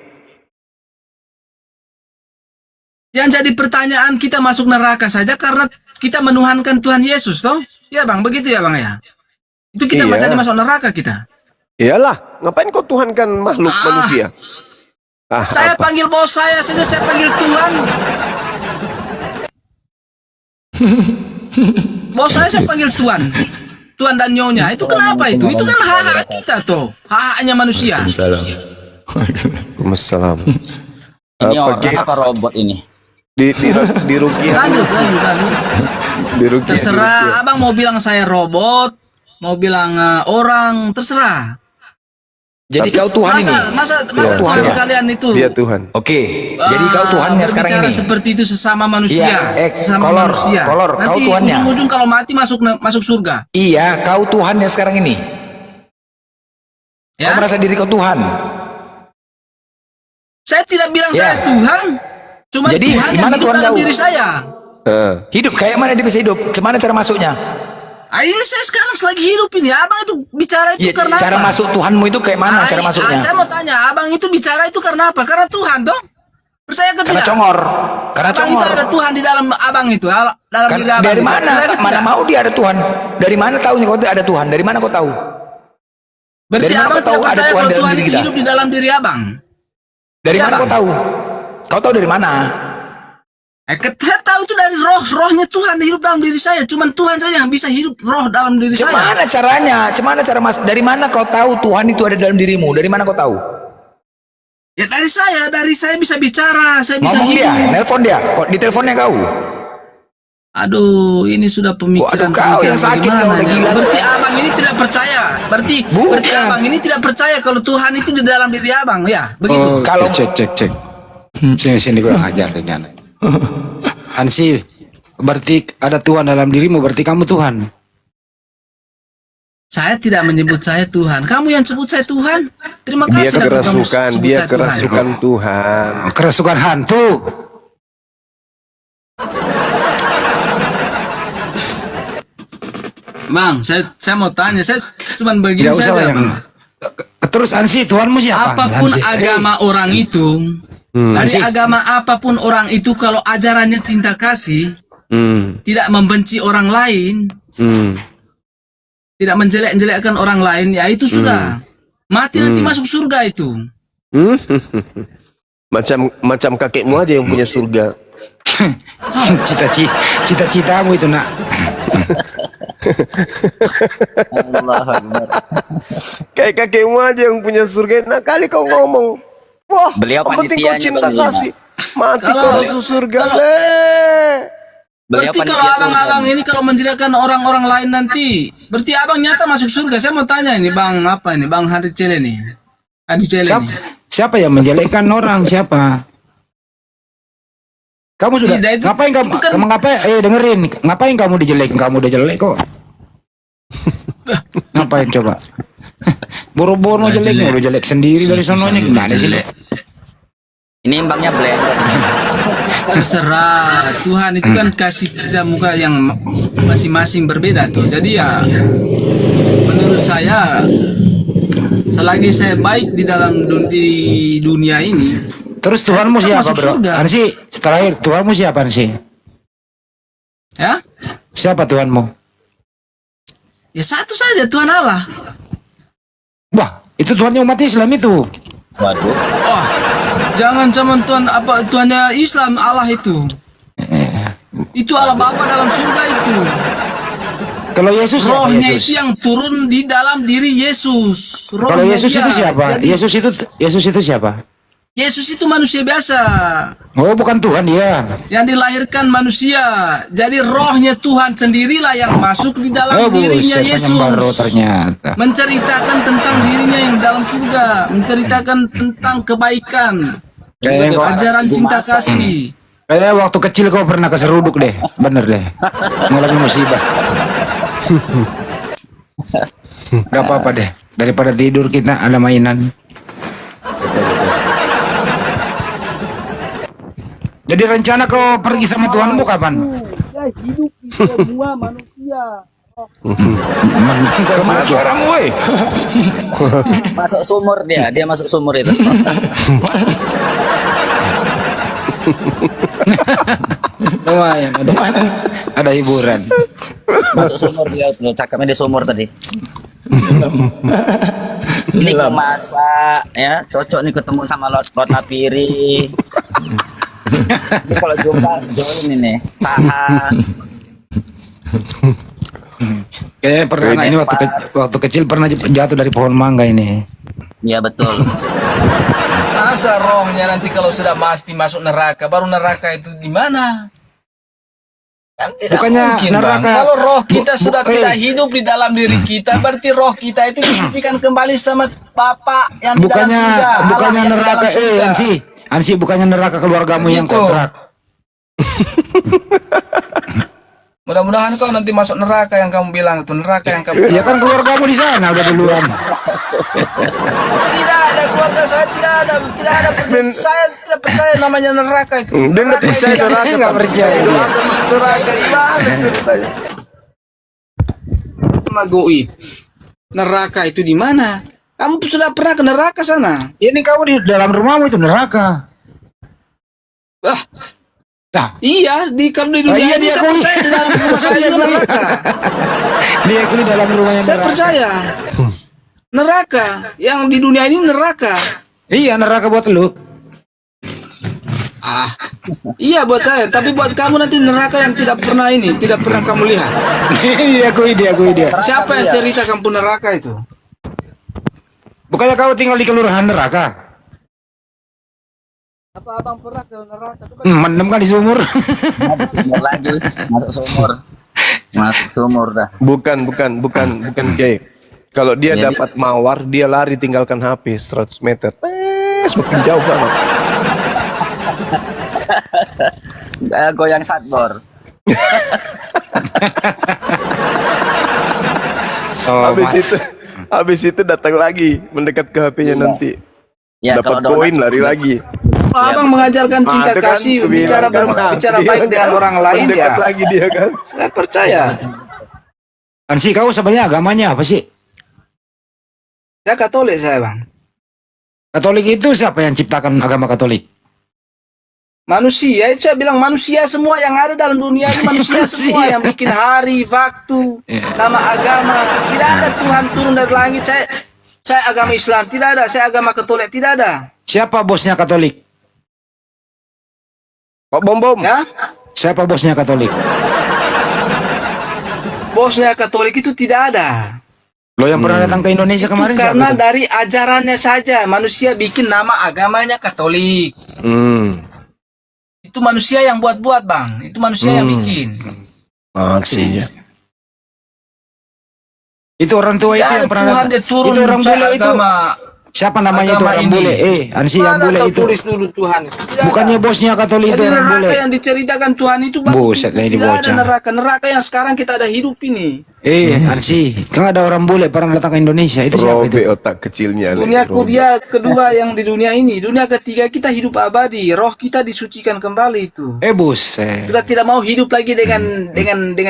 Yang jadi pertanyaan, kita masuk neraka saja karena kita menuhankan Tuhan Yesus, toh? Ya bang, begitu ya bang ya. Itu kita Iya. jadi masuk neraka kita. Iyalah, ngapain kau Tuhankan makhluk manusia? Saya apa? panggil bos saya saja, saya panggil Tuhan. Bos saya panggil Tuhan. Tuhan dan Nyonya. Itu kenapa itu? Itu kan hak kita toh. Hak-haknya manusia. Waalaikumsalam. Ini Apa, orang Ge? apa robot ini? Di Rukiah. Lanjut. Di Rukiah. Terserah, abang mau bilang saya robot, mau bilang orang, terserah. Jadi kau Tuhan ini. Masa Tuhan Tuhan ya? kalian itu Dia Tuhan. Oke, jadi kau Tuhannya sekarang berbicara ini. seperti itu sesama manusia, Iya, sesama kolor, manusia. kolor, kau Nanti Tuhannya. ujung-ujung kalau mati masuk surga. Iya, kau Tuhannya sekarang ini. Ya? Kau merasa diri kau Tuhan. Saya tidak bilang Ya. saya Tuhan, cuma Jadi, Tuhan yang gimana hidup Tuhan dalam tahu? diri saya. Hidup kayak mana dia bisa hidup? Gimana cara masuknya? Ini saya sekarang lagi hidup ini. Abang itu bicara itu Ya, karena cara apa? masuk Tuhanmu itu kayak mana cara masuknya? Saya mau tanya, abang itu bicara itu karena apa? Karena Tuhan, toh? Percaya ke Karena tidak? congor. Karena Abang itu congor. ada Tuhan di dalam abang itu, dalam Kan, diri abang. dari itu. mana? Percaya ke Mana tidak? mau dia ada Tuhan? Dari mana tahunya kau ada Tuhan? Dari mana kau tahu? Berarti dari mana abang kau tahu tidak ada percaya Tuhan kalau dalam Tuhan diri itu kita? hidup di dalam diri abang. Dari Iya, mana Bang. kau tahu? Kau tahu dari mana? Saya tahu itu dari rohnya Tuhan hidup dalam diri saya. Cuman Tuhan saja yang bisa hidup roh dalam diri saya. Gimana caranya? Gimana cara dari mana kau tahu Tuhan itu ada dalam dirimu? Dari mana kau tahu? Ya dari saya bisa bicara, saya bisa Ngomong hidup. dia, nelpon dia. Kok di teleponnya kau? Aduh, ini sudah pemikiran. Waduh, kau yang sakit, kau udah gila. Berarti abang ini tidak percaya. Berarti abang ini tidak percaya kalau Tuhan itu di dalam diri abang, ya? Begitu. Oh, Kalau- cek. Sini kurang ajar ini anak. Ansi, berarti ada Tuhan dalam dirimu, berarti kamu Tuhan. Saya tidak menyebut saya Tuhan. Kamu yang sebut saya Tuhan. Terima Dia kasih. dapat kamu kerasukan, sebut dia saya Tuhan. kerasukan Tuhan. Kerasukan hantu. Bang, saya mau tanya. Saya cuma begini Tidak usah saja, yang. Bang. Terus Ansi, Tuhanmu siapa? Apapun Ansi. agama orang itu, dari agama apapun orang itu, kalau ajarannya cinta kasih, tidak membenci orang lain, tidak menjelek-jelekkan orang lain, ya itu sudah mati nanti masuk surga itu. Macam kakekmu aja yang punya surga. Cita-citamu itu nak. Allah Akbar. Kayak kakekmu aja yang punya surga. Nah kali kau ngomong, wah, Beliau yang penting kau panitianya, cinta Bang Lina. kasih. Mati Kalau- kau masuk surga. Beliau Berarti kalau panitia abang-abang ini kalau menjelekan orang-orang lain nanti, berarti abang nyata masuk surga. Saya mau tanya ini bang apa ini bang Hari Cele nih, Hadi Cele Siapa, nih. siapa yang menjelekkan orang? Siapa? Kamu sudah Tidak, itu- ngapain kamu? itu kan- Kamu ngapain? Dengerin, ngapain kamu dijelekin? Kamu udah jelek kok. Ngapain coba? Boro-boro Nggak jeleknya, jelek. udah jelek sendiri dari sononya. Gimana sih? Jelek. Ini imbangnya blender. Terserah Tuhan itu kan kasih kita muka yang masing-masing berbeda tuh. Jadi ya menurut saya selagi saya baik di dalam di dunia ini, Terus Tuhanmu Kita siapa masuk bro? surga. Ansi, terakhir Tuhanmu siapa Ansi? ya Siapa Tuhanmu? ya satu saja Tuhan Allah. Wah, itu Tuhannya umat Islam itu. Waduh. Oh, jangan cuman Tuhan apa Tuhannya Islam Allah itu. Itu Allah Bapa dalam surga itu. Kalau Yesus siapa Rohnya Yesus? itu yang turun di dalam diri Yesus. Kalau Rohnya Yesus dia. itu siapa? Jadi, Yesus itu siapa? Yesus itu manusia biasa Oh, bukan Tuhan dia. yang dilahirkan manusia. Jadi rohnya Tuhan sendirilah yang masuk di dalam Oh, dirinya buset, Yesus. penyembaro ternyata. Menceritakan tentang dirinya yang dalam surga, menceritakan tentang kebaikan, Kayaknya kau, ajaran cinta kasih. kayaknya waktu kecil kau pernah keseruduk deh, bener deh. Ngalamin musibah. Gak apa-apa deh, daripada tidur kita ada mainan. Jadi rencana kau pergi sama Tuhanmu kapan? Kemana suaramu woi? Masuk sumur dia masuk sumur itu. Lumayan, ada hiburan. Masuk sumur dia tuh, cakapnya di sumur tadi. Ini masak ya, cocok nih ketemu sama Lot Napiri. Ini kalau jumpa join ini, Saha. Kayaknya pernah ini waktu kecil pernah jatuh dari pohon mangga ini. Iya betul. Masa rohnya nanti kalau sudah mati masuk neraka, baru neraka itu di mana? Kan tidak Bukannya mungkin, neraka- Bang. Kalau roh kita Bu- sudah bu- tidak hidup di dalam diri kita, berarti roh kita itu disucikan kembali sama Bapa yang di dalam Bukannya surga. Allah bukannya yang di neraka dalam surga. Ansi bukannya neraka keluargamu yang Begitu. kontrak. Mudah-mudahan kau nanti masuk neraka yang kamu bilang itu neraka yang kamu. Ya kan keluargamu di sana udah duluan. Tidak ada keluarga saya, tidak ada percaya. Saya tidak percaya namanya neraka itu. Dia nggak percaya itu neraka, nggak percaya. Neraka gimana ceritanya? sama goib. Neraka itu di mana? Kamu sudah pernah ke neraka sana? Ini kamu di dalam rumahmu itu neraka. Wah, Nah, iya kalau di dunia iya, ini dia saya akui. percaya di dalam rumah saya itu neraka. dia aku di dalam rumahnya Saya neraka. percaya. Neraka yang di dunia ini neraka. Iya, neraka buat lu. Ah, iya buat saya. Tapi buat kamu nanti neraka yang tidak pernah kamu lihat. dia akui dia. Siapa yang cerita kampung neraka itu? Bukannya kau tinggal di kelurahan neraka? Apa abang pernah ke neraka? Mendem kan di sumur. Masuk sumur lagi, masuk sumur dah. Bukan Kiai. Kalau dia Jadi- dapat mawar, dia lari tinggalkan HP 100 meter. Semakin jauh sama. Goyang satbor. Habis itu datang lagi mendekat ke HP-nya nanti. Ya, Dapat kalau koin lari lagi. Kalau abang mengajarkan cinta Ada kan, kasih, bilang kan, bicara dia baik kan dengan orang lain mendekat ya. lagi dia kan. Saya percaya. Ansi, kau sebenarnya agamanya apa sih? Saya Katolik saya bang. Katolik itu siapa yang ciptakan agama Katolik? Manusia itu saya bilang manusia semua yang ada dalam dunia ini manusia semua yang bikin hari, waktu, nama agama. Tidak ada Tuhan turun dari langit. Saya agama Islam tidak ada. Saya agama Katolik tidak ada. Siapa bosnya Katolik? Pak Bom. Ya, Siapa bosnya Katolik? bosnya Katolik itu tidak ada. Lo yang pernah datang ke Indonesia Itu kemarin karena siapa tuh? dari ajarannya saja manusia bikin nama agamanya Katolik. Itu manusia yang buat-buat, Bang. Itu manusia yang bikin. Artinya. Itu orang tua itu Tidak yang ada pernah Tuhan datang. dia turun Itu orang saya bule itu. agama. Siapa namanya itu agama orang ini. bule? Ansi yang Mana bule kau itu. tulis dulu Tuhan itu? Tidak Bukannya ada. bosnya Katolik itu Jadi orang bule. neraka yang diceritakan Tuhan itu Bang, Buset, ini tidak ada bocah. neraka yang sekarang kita ada hidup ini. Ansi, kan ada orang bule pernah datang ke Indonesia. Itu siapa itu? Robe otak kecilnya. Dunia Robe. kuliah kedua yang di dunia ini, dunia ketiga kita hidup abadi, roh kita disucikan kembali itu. Buset. Sudah tidak mau hidup lagi dengan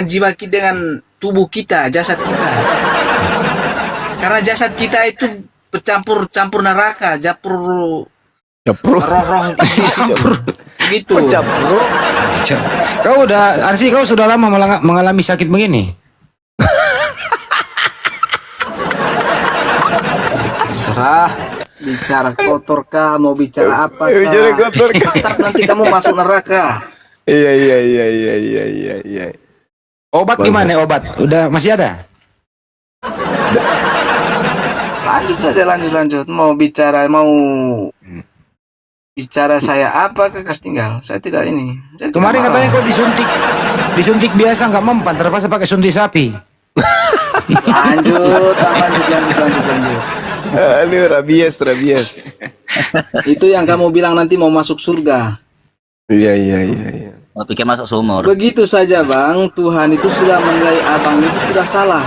jiwa kita, dengan tubuh kita, jasad kita. Karena jasad kita itu bercampur neraka, Capro. roh-roh iblis itu. Gitu. Capro. Ansi, kau sudah lama mengalami sakit begini? Terserah. Bicara kotor kah, mau bicara apa kah. Bicara kotor kah. Tetap nanti kamu masuk neraka. Iya. Obat gimana obat? Udah masih ada? Lanjut saja, lanjut. Mau bicara saya apa ke kas tinggal. Saya tidak ini. Saya tidak Kemarin marah. katanya kau disuntik biasa nggak mempan, terpaksa pakai suntik sapi. Lanjut. Aduh, rabies. Itu yang kamu bilang nanti mau masuk surga. Iya. Mau pikir masuk sumur. Begitu saja Bang, Tuhan itu sudah menilai abang itu sudah salah.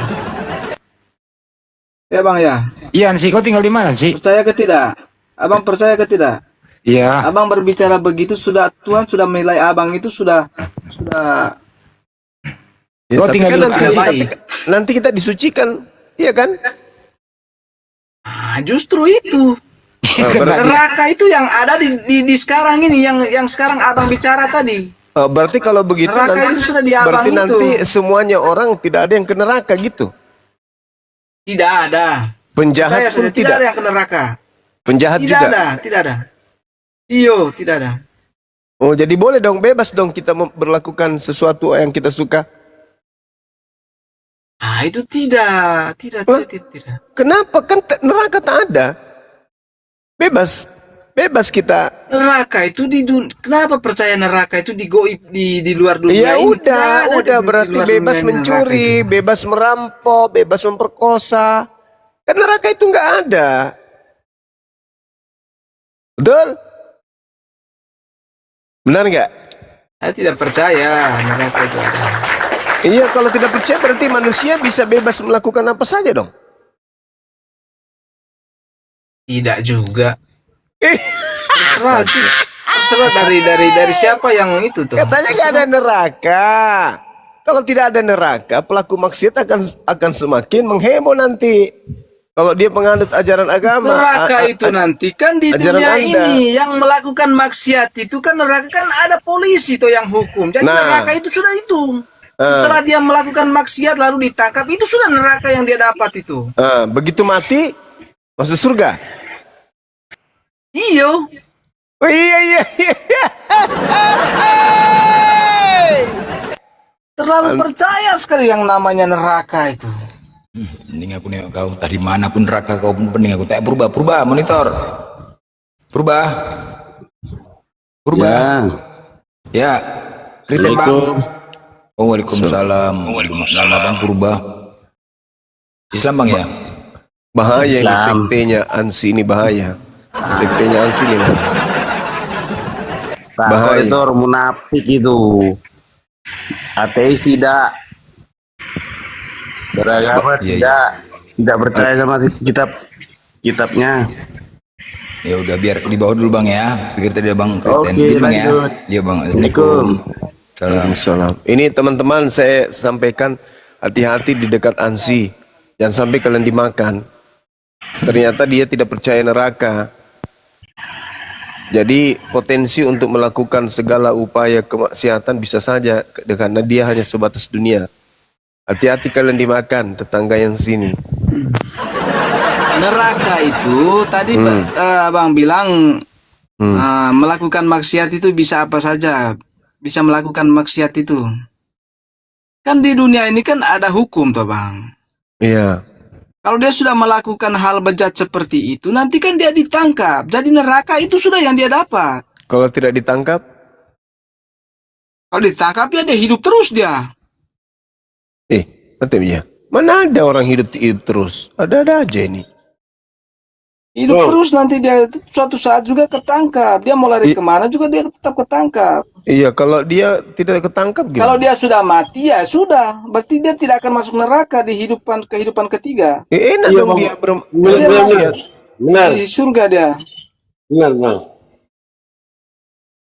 Ya Bang ya, Iya Ansi, kau tinggal di mana sih? percaya ke tidak? Abang percaya ke tidak? Iya. Abang berbicara begitu sudah Tuhan sudah menilai abang itu sudah Ya, Kau tapi tinggal kan di nanti, baik. nanti kita disucikan, iya kan? Justru itu. Kena- Neraka itu yang ada di sekarang ini yang sekarang abang bicara tadi. Berarti kalau begitu Neraka nanti, itu sudah di abang berarti itu. nanti semuanya orang tidak ada yang ke neraka gitu. Tidak ada. Penjahat Percaya pun saja, tidak tidak. ada yang ke neraka. Penjahat Tidak juga. ada. Iyo, tidak ada. Oh, jadi boleh dong, bebas dong kita berlakukan sesuatu yang kita suka. Itu tidak. Kenapa? Kan neraka tak ada. Bebas kita. Neraka itu kenapa percaya neraka itu di luar dunia Ya ini? udah, Tidak ada di berarti luar bebas dunia ini neraka mencuri, itu. bebas merampok, bebas memperkosa. Kan neraka itu nggak ada. Betul? Benar nggak? Saya tidak percaya neraka itu ada. Iya, kalau tidak percaya berarti manusia bisa bebas melakukan apa saja dong. Tidak juga. Terserah dari siapa yang itu tuh. Katanya nggak ada neraka. Kalau tidak ada neraka, pelaku maksiat akan semakin mengheboh nanti. Kalau dia penganut ajaran agama. Neraka itu nanti kan di ajaran dunia Anda. ini yang melakukan maksiat itu kan neraka kan ada polisi tuh yang hukum. Jadi Nah. neraka itu sudah itu. Setelah dia melakukan maksiat lalu ditangkap itu sudah neraka yang dia dapat itu. Begitu mati, masuk surga. Iyo. Oh, iya. Terlalu percaya sekali yang namanya neraka itu. Mending aku nengok kau. Tadi mana pun neraka kau pun pening aku. Tak berubah monitor. Berubah. Ya. Kristen bang. Oh, waalaikumsalam. Waalaikumsalam bang berubah. Islam bang ya. Bahaya ini sektenya Ansi ini bahaya. Sektenya Ansi ini. Takut itu orang munafik itu. Ateis tidak. Beragama tidak percaya sama kitabnya. Ya udah biar di bawah dulu bang ya. Pikir tadi bang Kristen. Oke, Jadi, bang ya. lanjut. Iya bang. Assalamualaikum. Salam. Ini teman-teman saya sampaikan hati-hati di dekat Ansi. Jangan sampai kalian dimakan. Ternyata dia tidak percaya neraka. Jadi potensi untuk melakukan segala upaya kemaksiatan bisa saja karena dia hanya sebatas dunia. Hati-hati kalian dimakan tetangga yang sini. Neraka itu tadi abang bilang melakukan maksiat itu bisa apa saja. Bisa melakukan maksiat itu. Kan di dunia ini kan ada hukum toh Bang. Iya. Kalau dia sudah melakukan hal bejat seperti itu, nanti kan dia ditangkap. Jadi neraka itu sudah yang dia dapat. Kalau tidak ditangkap, Kalau ditangkap ya dia hidup terus dia. katanya, mana ada orang hidup terus? Ada-ada aja ini. Hidup terus nanti dia suatu saat juga ketangkap. Dia mau lari kemana juga dia tetap ketangkap. Iya, kalau dia tidak ketangkap gimana? Kalau dia sudah mati ya sudah. Berarti dia tidak akan masuk neraka di kehidupan ketiga. Enak Iya, dong Bang. dia Benar, bermaksiat. benar. Di surga dia. Benar, Bang.